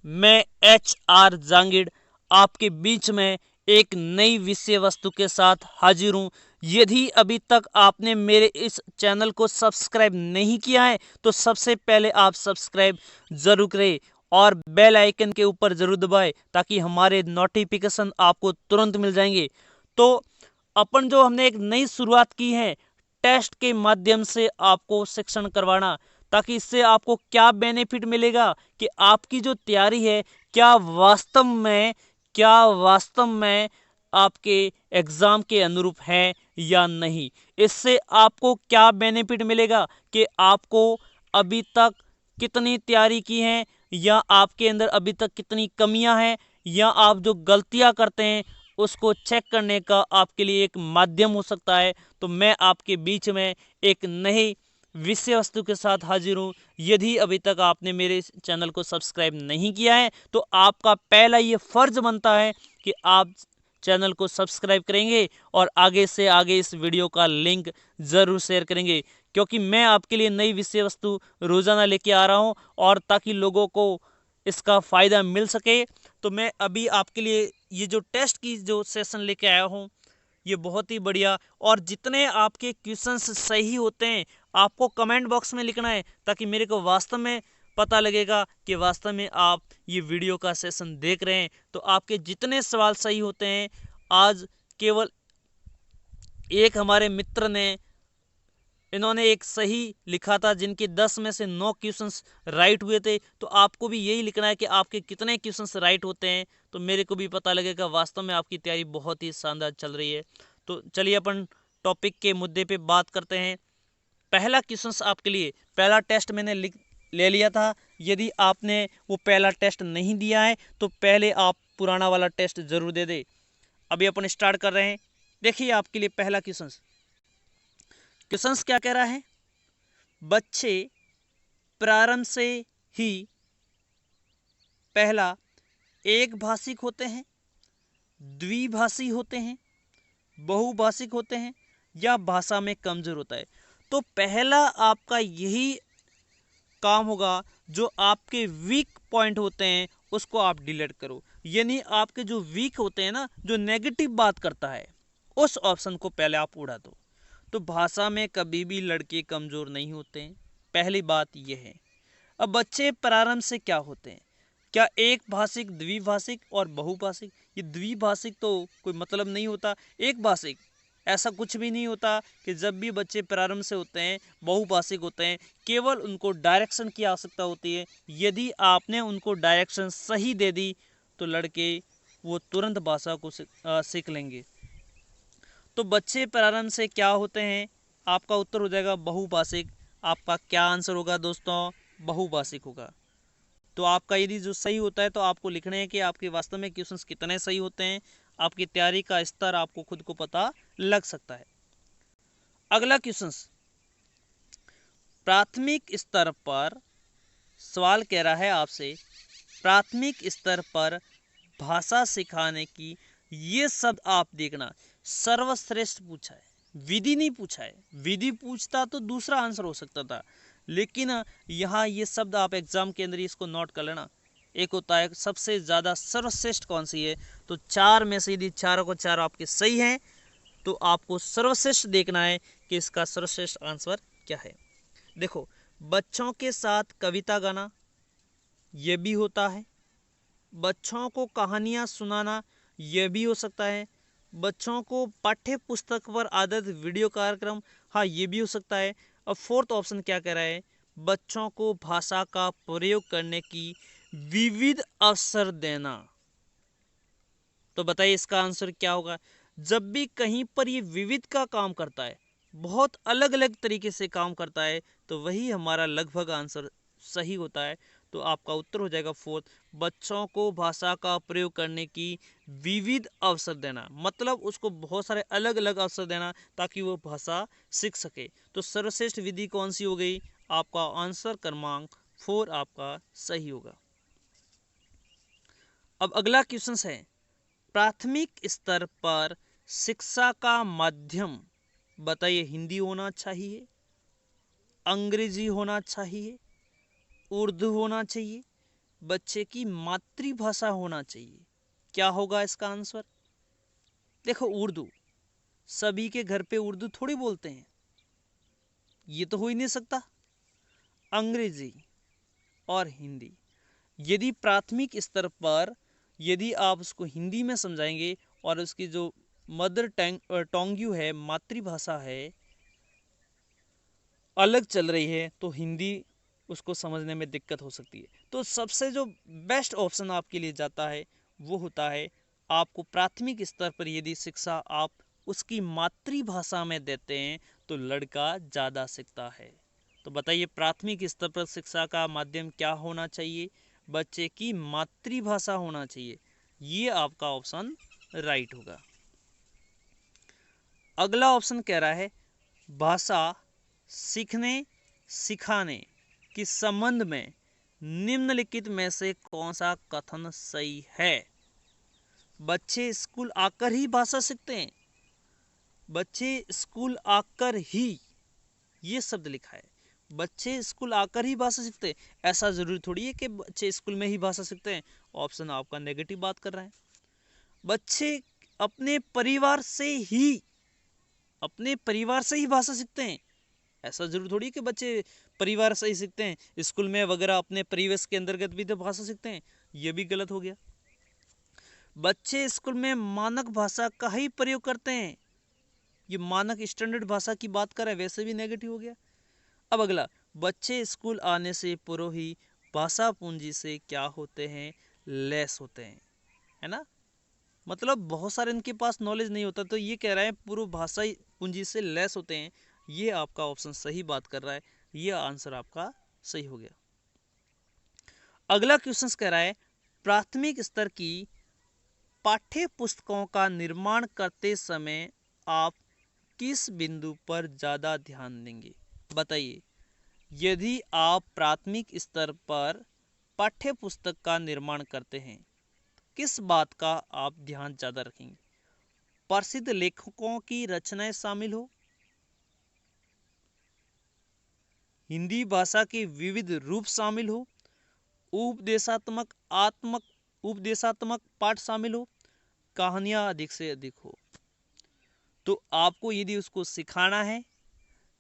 मैं HR जांगिड़ आपके बीच में एक नई विषय वस्तु के साथ हाजिर हूँ। यदि अभी तक आपने मेरे इस चैनल को सब्सक्राइब नहीं किया है तो सबसे पहले आप सब्सक्राइब जरूर करें और बेल आइकन के ऊपर जरूर दबाएं ताकि हमारे नोटिफिकेशन आपको तुरंत मिल जाएंगे। तो अपन जो हमने एक नई शुरुआत की है टेस्ट के माध्यम से आपको शिक्षण करवाना, ताकि इससे आपको क्या बेनिफिट मिलेगा कि आपकी जो तैयारी है क्या वास्तव में आपके एग्जाम के अनुरूप है या नहीं। इससे आपको क्या बेनिफिट मिलेगा कि आपको अभी तक कितनी तैयारी की है या आपके अंदर अभी तक कितनी कमियां हैं या आप जो गलतियां करते हैं उसको चेक करने का आपके लिए एक माध्यम हो सकता है। तो मैं आपके बीच में एक नई विषय वस्तु के साथ हाजिर हूँ। यदि अभी तक आपने मेरे इस चैनल को सब्सक्राइब नहीं किया है तो आपका पहला ये फर्ज बनता है कि आप चैनल को सब्सक्राइब करेंगे और आगे से आगे इस वीडियो का लिंक ज़रूर शेयर करेंगे, क्योंकि मैं आपके लिए नई विषय वस्तु रोज़ाना लेके आ रहा हूँ और ताकि लोगों को इसका फ़ायदा मिल सके। तो मैं अभी आपके लिए ये जो टेस्ट की जो सेशन लेके आया हूँ ये बहुत ही बढ़िया, और जितने आपके क्वेश्चंस सही होते हैं आपको कमेंट बॉक्स में लिखना है ताकि मेरे को वास्तव में पता लगेगा कि वास्तव में आप ये वीडियो का सेशन देख रहे हैं। तो आपके जितने सवाल सही होते हैं, आज केवल एक हमारे मित्र ने इन्होंने एक सही लिखा था जिनके 10 में से 9 क्वेश्चंस राइट हुए थे। तो आपको भी यही लिखना है कि आपके कितने क्वेश्चंस राइट होते हैं, तो मेरे को भी पता लगेगा वास्तव में आपकी तैयारी बहुत ही शानदार चल रही है। तो चलिए अपन टॉपिक के मुद्दे पे बात करते हैं। पहला क्वेश्चंस आपके लिए, पहला टेस्ट मैंने ले लिया था। यदि आपने वो पहला टेस्ट नहीं दिया है तो पहले आप पुराना वाला टेस्ट जरूर दे दे। अभी अपन स्टार्ट कर रहे हैं। देखिए आपके लिए पहला क्वेश्चंस क्या कह रहा है। बच्चे प्रारंभ से ही पहला एक भाषिक होते हैं, द्विभाषी होते हैं, बहुभाषिक होते हैं या भाषा में कमजोर होता है। तो पहला आपका यही काम होगा, जो आपके वीक पॉइंट होते हैं उसको आप डिलीट करो। यानी आपके जो वीक होते हैं ना, जो नेगेटिव बात करता है, उस ऑप्शन को पहले आप उड़ा दो। तो भाषा में कभी भी लड़के कमजोर नहीं होते हैं, पहली बात यह है। अब बच्चे प्रारंभ से क्या होते हैं, क्या एक भाषिक, द्विभाषिक और बहुभाषिक। ये द्विभाषिक तो कोई मतलब नहीं होता, एक भाषिक ऐसा कुछ भी नहीं होता कि जब भी बच्चे प्रारंभ से होते हैं बहुभाषिक होते हैं। केवल उनको डायरेक्शन की आवश्यकता होती है। यदि आपने उनको डायरेक्शन सही दे दी तो लड़के वो तुरंत भाषा को सीख लेंगे। तो बच्चे प्रारंभ से क्या होते हैं, आपका उत्तर हो जाएगा बहुभाषिक। आपका क्या आंसर होगा दोस्तों, बहुभाषिक होगा। तो आपका यदि जो सही होता है तो आपको लिखना है कि आपके वास्तव में क्वेश्चंस कितने सही होते हैं। आपकी तैयारी का स्तर आपको खुद को पता लग सकता है। अगला क्वेश्चंस, प्राथमिक स्तर पर सवाल कह रहा है आपसे, प्राथमिक स्तर पर भाषा सिखाने की ये शब्द आप देखना, सर्वश्रेष्ठ पूछा है, विधि नहीं पूछा है। विधि पूछता तो दूसरा आंसर हो सकता था, लेकिन यहाँ ये शब्द आप एग्जाम के अंदर इसको नोट कर लेना। एक होता है सबसे ज़्यादा सर्वश्रेष्ठ कौन सी है, तो चार में से यदि चारों को चार आपके सही हैं तो आपको सर्वश्रेष्ठ देखना है कि इसका सर्वश्रेष्ठ आंसर क्या है। देखो, बच्चों के साथ कविता गाना ये भी होता है, बच्चों को कहानियाँ सुनाना यह भी हो सकता है, बच्चों को पाठ्य पुस्तक पर आधारित वीडियो कार्यक्रम, हाँ ये भी हो सकता है। अब फोर्थ ऑप्शन क्या कह रहा है, बच्चों को भाषा का प्रयोग करने की विविध अवसर देना। तो बताइए इसका आंसर क्या होगा। जब भी कहीं पर ये विविध का काम करता है, बहुत अलग अलग तरीके से काम करता है, तो वही हमारा लगभग आंसर सही होता है। तो आपका उत्तर हो जाएगा फोर्थ, बच्चों को भाषा का प्रयोग करने की विविध अवसर देना, मतलब उसको बहुत सारे अलग अलग अवसर देना ताकि वो भाषा सीख सके। तो सर्वश्रेष्ठ विधि कौन सी हो गई, आपका आंसर क्रमांक 4 आपका सही होगा। अब अगला क्वेश्चन है, प्राथमिक स्तर पर शिक्षा का माध्यम बताइए, हिंदी होना चाहिए, अंग्रेजी होना चाहिए, उर्दू होना चाहिए बच्चे की मातृभाषा होना चाहिए। क्या होगा इसका आंसर? देखो, उर्दू, सभी के घर पे उर्दू थोड़ी बोलते हैं, ये तो हो ही नहीं सकता। अंग्रेजी और हिंदी, यदि प्राथमिक स्तर पर यदि आप उसको हिंदी में समझाएंगे और उसकी जो मदर टोंग्यू है, मातृभाषा है, अलग चल रही है, तो हिंदी उसको समझने में दिक्कत हो सकती है। तो सबसे जो बेस्ट ऑप्शन आपके लिए जाता है वो होता है, आपको प्राथमिक स्तर पर यदि शिक्षा आप उसकी मातृभाषा में देते हैं तो लड़का ज़्यादा सीखता है। तो बताइए, प्राथमिक स्तर पर शिक्षा का माध्यम क्या होना चाहिए? बच्चे की मातृभाषा होना चाहिए। ये आपका ऑप्शन राइट होगा। अगला ऑप्शन कह रहा है, भाषा सीखने सिखाने के संबंध में निम्नलिखित में से कौन सा कथन सही है? बच्चे स्कूल आकर ही भाषा सीखते हैं। बच्चे स्कूल आकर ही, ये शब्द लिखा है, बच्चे स्कूल आकर ही भाषा सीखते हैं। ऐसा जरूरी थोड़ी है कि बच्चे स्कूल में ही भाषा सीखते हैं। ऑप्शन आपका नेगेटिव बात कर रहा है। बच्चे अपने परिवार से ही भाषा सीखते हैं। ऐसा जरूर थोड़ी कि बच्चे परिवार से ही सीखते हैं, स्कूल में वगैरह अपने परिवेश के अंतर्गत भी तो भाषा सीखते हैं। यह भी गलत हो गया। बच्चे स्कूल में मानक भाषा का ही प्रयोग करते हैं, ये मानक स्टैंडर्ड भाषा की बात कर रहा है, वैसे भी नेगेटिव हो गया। अब अगला, बच्चे स्कूल आने से पूर्व ही भाषा पूंजी से क्या होते हैं? लैस होते हैं, है ना। मतलब बहुत सारे इनके पास नॉलेज नहीं होता, तो ये कह रहा है पूर्व भाषा पूंजी से लैस होते हैं। ये आपका ऑप्शन सही बात कर रहा है, ये आंसर आपका सही हो गया। अगला क्वेश्चन कह रहा है, प्राथमिक स्तर की पाठ्य पुस्तकों का निर्माण करते समय आप किस बिंदु पर ज़्यादा ध्यान देंगे? बताइए, यदि आप प्राथमिक स्तर पर पाठ्य पुस्तक का निर्माण करते हैं, किस बात का आप ध्यान ज़्यादा रखेंगे? प्रसिद्ध लेखकों की रचनाएं शामिल हो, हिंदी भाषा के विविध रूप शामिल हो, उपदेशात्मक पाठ शामिल हो, कहानियां अधिक से अधिक हो। तो आपको यदि उसको सिखाना है,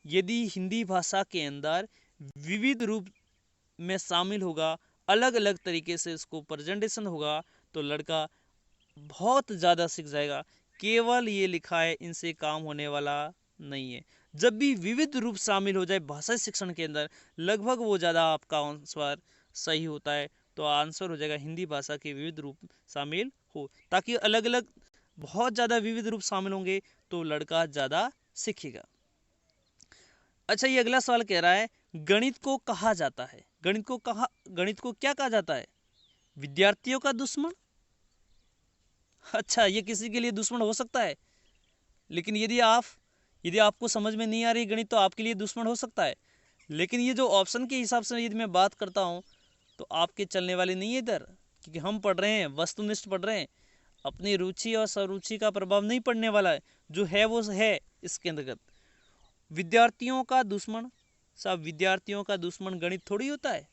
यदि हिंदी भाषा के अंदर विविध रूप में शामिल होगा, अलग अलग तरीके से इसको प्रेजेंटेशन होगा, तो लड़का बहुत ज़्यादा सीख जाएगा। केवल ये लिखा है इनसे काम होने वाला नहीं है। जब भी विविध रूप शामिल हो जाए भाषा शिक्षण के अंदर, लगभग वो ज़्यादा आपका आंसर सही होता है। तो आंसर हो जाएगा हिंदी भाषा के विविध रूप शामिल हो, ताकि अलग अलग बहुत ज़्यादा विविध रूप शामिल होंगे तो लड़का ज़्यादा सीखेगा। अच्छा, ये अगला सवाल कह रहा है, गणित को कहा जाता है, गणित को क्या कहा जाता है? विद्यार्थियों का दुश्मन। अच्छा, ये किसी के लिए दुश्मन हो सकता है, लेकिन यदि आपको समझ में नहीं आ रही गणित तो आपके लिए दुश्मन हो सकता है। लेकिन ये जो ऑप्शन के हिसाब से यदि मैं बात करता हूँ तो आपके चलने वाले नहीं है इधर, क्योंकि हम पढ़ रहे हैं, वस्तुनिष्ठ पढ़ रहे हैं। अपनी रुचि और स्वरुचि का प्रभाव नहीं पड़ने वाला है, जो है वो है इसके अंतर्गत। विद्यार्थियों का दुश्मन, सब विद्यार्थियों का दुश्मन गणित थोड़ी होता है।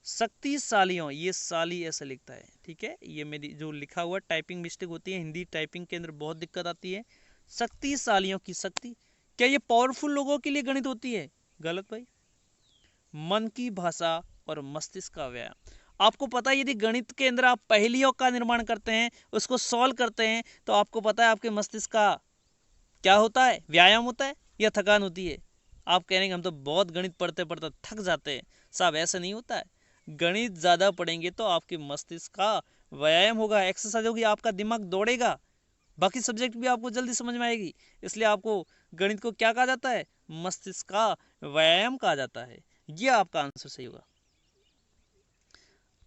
शक्तिशालियों, ये साली ऐसा लिखता है, ठीक है, ये मेरी जो लिखा हुआ टाइपिंग मिस्टेक होती है, हिंदी टाइपिंग के अंदर बहुत दिक्कत आती है। शक्तिशालियों की शक्ति, क्या ये पावरफुल लोगों के लिए गणित होती है? गलत भाई। मन की भाषा और मस्तिष्क का व्यायाम। आपको पता है यदि गणित के अंदर आप पहेलियों का निर्माण करते हैं, उसको सॉल्व करते हैं, तो आपको पता है आपके मस्तिष्क का क्या होता है? व्यायाम होता है या थकान होती है? आप कह रहे हैं हम तो बहुत गणित पढ़ते पढ़ते थक जाते हैं। साहब, ऐसा नहीं होता है। गणित ज़्यादा पढ़ेंगे तो आपके मस्तिष्क का व्यायाम होगा, एक्सरसाइज होगी, आपका दिमाग दौड़ेगा, बाकी सब्जेक्ट भी आपको जल्दी समझ में आएगी। इसलिए आपको गणित को क्या कहा जाता है? मस्तिष्क का व्यायाम कहा जाता है। ये आपका आंसर सही होगा।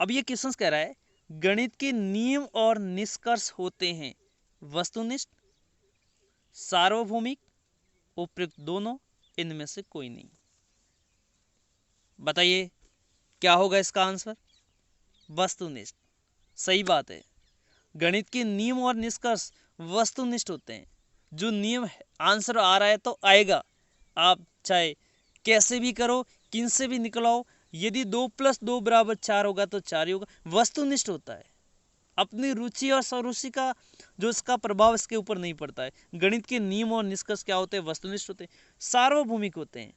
अब ये क्वेश्चन कह रहा है, गणित के नियम और निष्कर्ष होते हैं वस्तुनिष्ठ, सार्वभौमिक, उपयुक्त दोनों, इनमें से कोई नहीं। बताइए क्या होगा इसका आंसर? वस्तुनिष्ठ। सही बात है, गणित के नियम और निष्कर्ष वस्तुनिष्ठ होते हैं। जो नियम आंसर आ रहा है तो आएगा, आप चाहे कैसे भी करो, किन से भी निकलाओ, यदि 2 + 2 = 4 होगा तो 4 ही होगा। वस्तुनिष्ठ होता है, अपनी रुचि और स्वरुचि का जो इसका प्रभाव इसके ऊपर नहीं पड़ता है। गणित के नियम और निष्कर्ष क्या होते हैं? वस्तुनिष्ठ होते हैं, सार्वभौमिक होते हैं।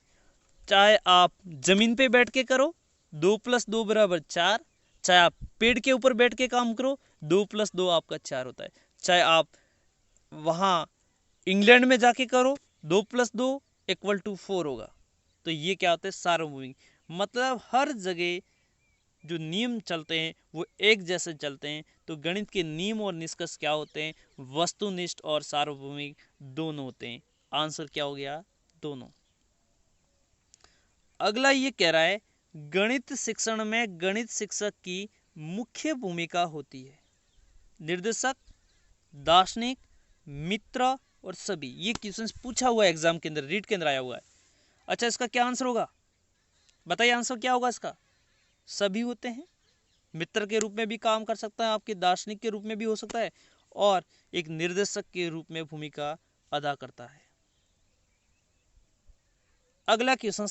चाहे आप जमीन पे बैठ के करो 2 + 2 = 4, चाहे आप पेड़ के ऊपर बैठ के काम करो 2 + 2 आपका 4 होता है, चाहे आप वहाँ इंग्लैंड में जाके करो 2 + 2 = 4 होगा। तो ये क्या होता है? सार्वभौमिक, मतलब हर जगह जो नियम चलते हैं वो एक जैसे चलते हैं। तो गणित के नियम और निष्कर्ष क्या होते हैं? वस्तुनिष्ठ और सार्वभौमिक दोनों होते हैं। आंसर क्या हो गया? दोनों। अगला ये कह रहा है गणित शिक्षण में गणित शिक्षक की मुख्य भूमिका होती है। निर्देशक, दार्शनिक, मित्र और सभी। ये क्वेश्चन पूछा हुआ है एग्जाम के अंदर, रीट के अंदर आया हुआ है। अच्छा, इसका क्या आंसर होगा? बताइए आंसर क्या होगा इसका? सभी होते हैं। मित्र के रूप में भी काम कर सकता है, आपके दार्शनिक के रूप में भी हो सकता है, और एक निर्देशक के रूप में भूमिका अदा करता है। अगला क्वेश्चन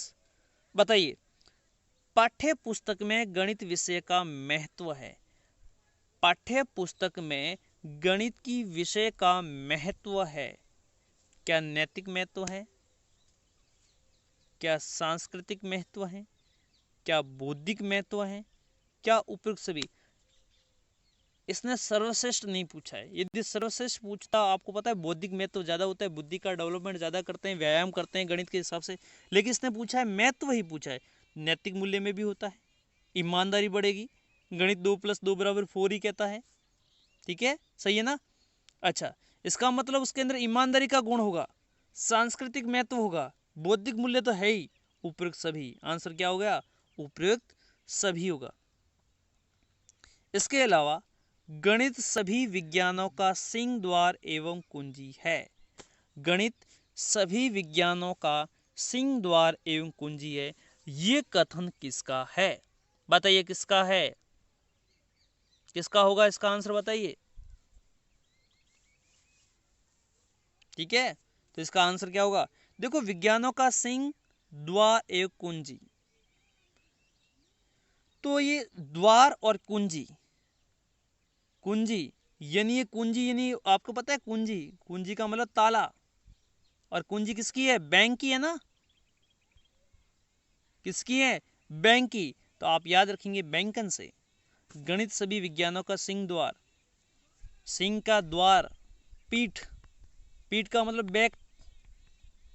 बताइए, पाठ्य पुस्तक में गणित विषय का महत्व है। पाठ्य पुस्तक में गणित की विषय का महत्व है। क्या नैतिक महत्व है? क्या सांस्कृतिक महत्व है? क्या बौद्धिक महत्व है? क्या उपयुक्त सभी? इसने सर्वश्रेष्ठ नहीं पूछा है। यदि सर्वश्रेष्ठ पूछता, आपको पता है बौद्धिक महत्व ज्यादा होता है, बुद्धि का डेवलपमेंट ज्यादा करते हैं, व्यायाम करते हैं गणित के हिसाब से, लेकिन इसने पूछा है महत्व ही पूछा है। नैतिक मूल्य में भी होता है, ईमानदारी बढ़ेगी, गणित 2 + 2 = 4 ही कहता है। ठीक है, सही है ना? अच्छा, इसका मतलब उसके अंदर ईमानदारी का गुण होगा, सांस्कृतिक महत्व होगा, बौद्धिक मूल्य तो है ही, उपयुक्त सभी। आंसर क्या हो गया? उपयुक्त सभी होगा। इसके अलावा गणित सभी विज्ञानों का सिंह द्वार एवं कुंजी है। गणित सभी विज्ञानों का सिंह द्वार एवं कुंजी है, ये कथन किसका है? बताइए किसका है? किसका होगा इसका आंसर? बताइए। ठीक है, तो इसका आंसर क्या होगा? देखो, विज्ञानों का सिंह द्वार एवं कुंजी, तो ये द्वार और कुंजी, कुंजी यानी ये कुंजी यानी आपको पता है कुंजी, कुंजी का मतलब ताला, और कुंजी किसकी है? बैंक की है ना? किसकी है? बैंक की। तो आप याद रखेंगे बैंकन से। गणित सभी विज्ञानों का सिंह द्वार, सिंह का द्वार, पीठ, पीठ का मतलब बैक,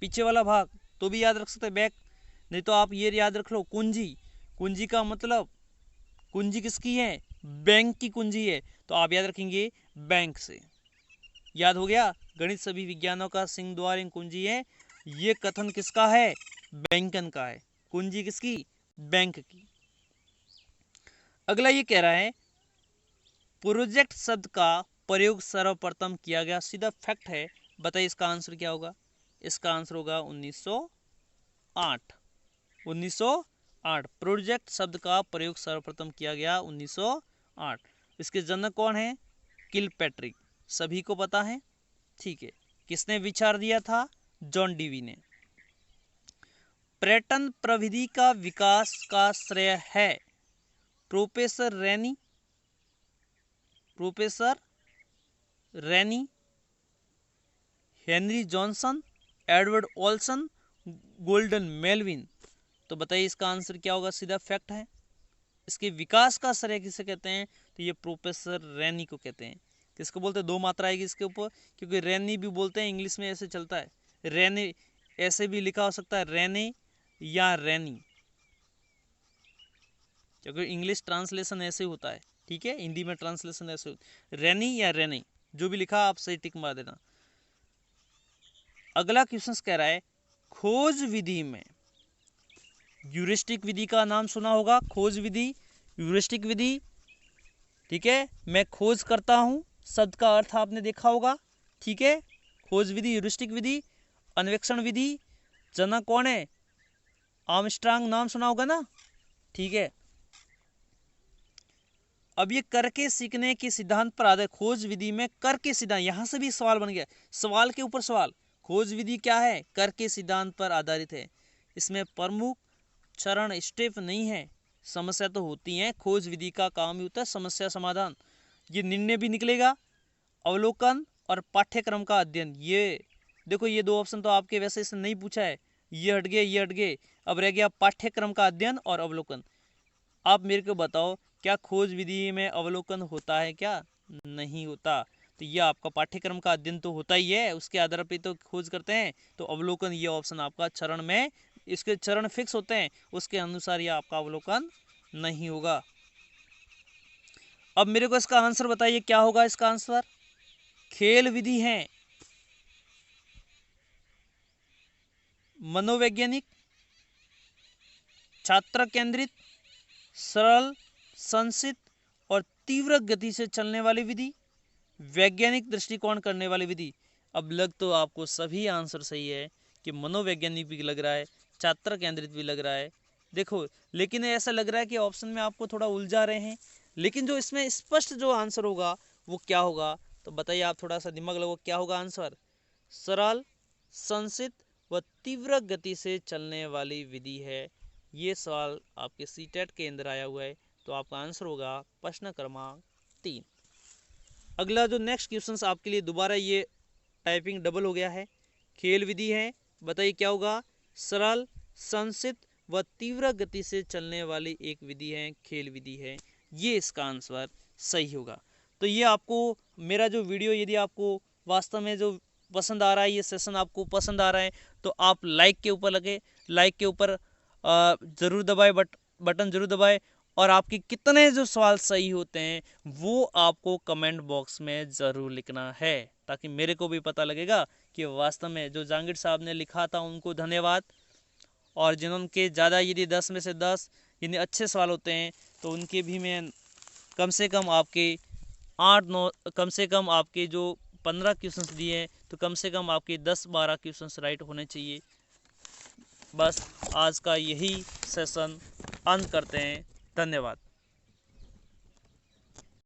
पीछे वाला भाग, तो भी याद रख सकते हैं बैक। नहीं तो आप ये याद रख लो कुंजी, कुंजी का मतलब, कुंजी किसकी है? बैंक की कुंजी है, तो आप याद रखेंगे बैंक से। याद हो गया? गणित सभी विज्ञानों का सिंह द्वार एवं कुंजी है, ये कथन किसका है? बैंकन का है। कुंजी किसकी? बैंक की। अगला ये कह रहा है प्रोजेक्ट शब्द का प्रयोग सर्वप्रथम किया गया, सीधा फैक्ट है। बताइए इसका आंसर क्या होगा? इसका आंसर होगा 1908। 1908 प्रोजेक्ट शब्द का प्रयोग सर्वप्रथम किया गया 1908। इसके जनक कौन है? किलपैट्रिक, सभी को पता है। ठीक है, किसने विचार दिया था? जॉन डीवी ने। पर्यटन प्रविधि का विकास का श्रेय है professor Rennie, professor Rennie, Henry Johnson, Edward Olson, Golden Melvin. तो बताइए इसका आंसर क्या होगा? सीधा फैक्ट है। इसके विकास का श्रेय किसे कहते हैं? तो ये प्रोफेसर रेनी को कहते हैं। किसको बोलते हैं? दो मात्रा आएगी इसके ऊपर, क्योंकि रेनी भी बोलते हैं, इंग्लिश में ऐसे चलता है। रेने ऐसे भी लिखा हो सकता है, रेने या रेनी, क्योंकि इंग्लिश ट्रांसलेशन ऐसे होता है। ठीक है, हिंदी में ट्रांसलेशन ऐसे होता है, रेनी या रेनी, जो भी लिखा आप सही टिक मार देना। अगला क्वेश्चन कह रहा है खोज विधि में, ह्यूरिस्टिक विधि का नाम सुना होगा, खोज विधि, ह्यूरिस्टिक विधि। ठीक है, मैं खोज करता हूं, शब्द का अर्थ आपने देखा होगा। ठीक है, खोज विधि, ह्यूरिस्टिक विधि, अन्वेषण विधि, जनक कौन है? आर्मस्ट्रांग, नाम सुना होगा ना। ठीक है, अब ये करके सीखने के सिद्धांत पर आधारित खोज विधि में करके सिद्धांत, यहां से भी सवाल बन गया, सवाल के ऊपर सवाल। खोज विधि क्या है? करके सिद्धांत पर आधारित है। इसमें प्रमुख चरण स्टेप नहीं है, समस्या तो होती हैं, खोज विधि का काम ही होता है समस्या समाधान। ये निर्णय भी निकलेगा, अवलोकन और पाठ्यक्रम का अध्ययन। ये देखो ये दो ऑप्शन तो आपके वैसे इसने नहीं पूछा है, ये हट गए, ये हट गए। अब रह गया पाठ्यक्रम का अध्ययन और अवलोकन। आप मेरे को बताओ, क्या खोज विधि में अवलोकन होता है क्या? नहीं होता। तो ये आपका पाठ्यक्रम का अध्ययन तो होता ही है, उसके आधार पर तो खोज करते हैं। तो अवलोकन ये ऑप्शन आपका चरण में, इसके चरण फिक्स होते हैं, उसके अनुसार ये आपका अवलोकन नहीं होगा। अब मेरे को इसका आंसर बताइए, क्या होगा इसका आंसर? खेल विधि है, मनोवैज्ञानिक, छात्र केंद्रित, सरल, संसित और तीव्र गति से चलने वाली विधि, वैज्ञानिक दृष्टिकोण करने वाली विधि। अब लग तो आपको सभी आंसर सही है कि मनोवैज्ञानिक भी लग रहा है, छात्र केंद्रित भी लग रहा है। देखो लेकिन ऐसा लग रहा है कि ऑप्शन में आपको थोड़ा उलझा रहे हैं, लेकिन जो इसमें स्पष्ट जो आंसर होगा वो क्या होगा? तो बताइए, आप थोड़ा सा दिमाग लगाओ, क्या होगा आंसर? सरल, संसित व तीव्र गति से चलने वाली विधि है। ये सवाल आपके सीटेट के अंदर आया हुआ है, तो आपका आंसर होगा प्रश्न क्रमांक 3। अगला जो नेक्स्ट क्वेश्चन आपके लिए दोबारा ये टाइपिंग डबल हो गया है। खेल विधि है, बताइए क्या होगा? सरल, संसित व तीव्र गति से चलने वाली एक विधि है, खेल विधि है। ये इसका आंसर सही होगा। तो ये आपको मेरा जो वीडियो यदि आपको वास्तव में जो पसंद आ रहा है, ये सेशन आपको पसंद आ रहा है, तो आप लाइक के ऊपर लगे, लाइक के ऊपर ज़रूर दबाए, बटन ज़रूर दबाए। और आपके कितने जो सवाल सही होते हैं वो आपको कमेंट बॉक्स में ज़रूर लिखना है, ताकि मेरे को भी पता लगेगा कि वास्तव में जो जहांगीर साहब ने लिखा था उनको धन्यवाद। और जिनके ज़्यादा यदि 10 में से 10 यदि अच्छे सवाल होते हैं तो उनके भी मैं कम से कम आपके 8-9, कम से कम आपके जो 15 क्वेश्चंस दिए हैं तो कम से कम आपके 10-12 क्वेश्चंस राइट होने चाहिए। बस आज का यही सेशन अंत करते हैं। धन्यवाद।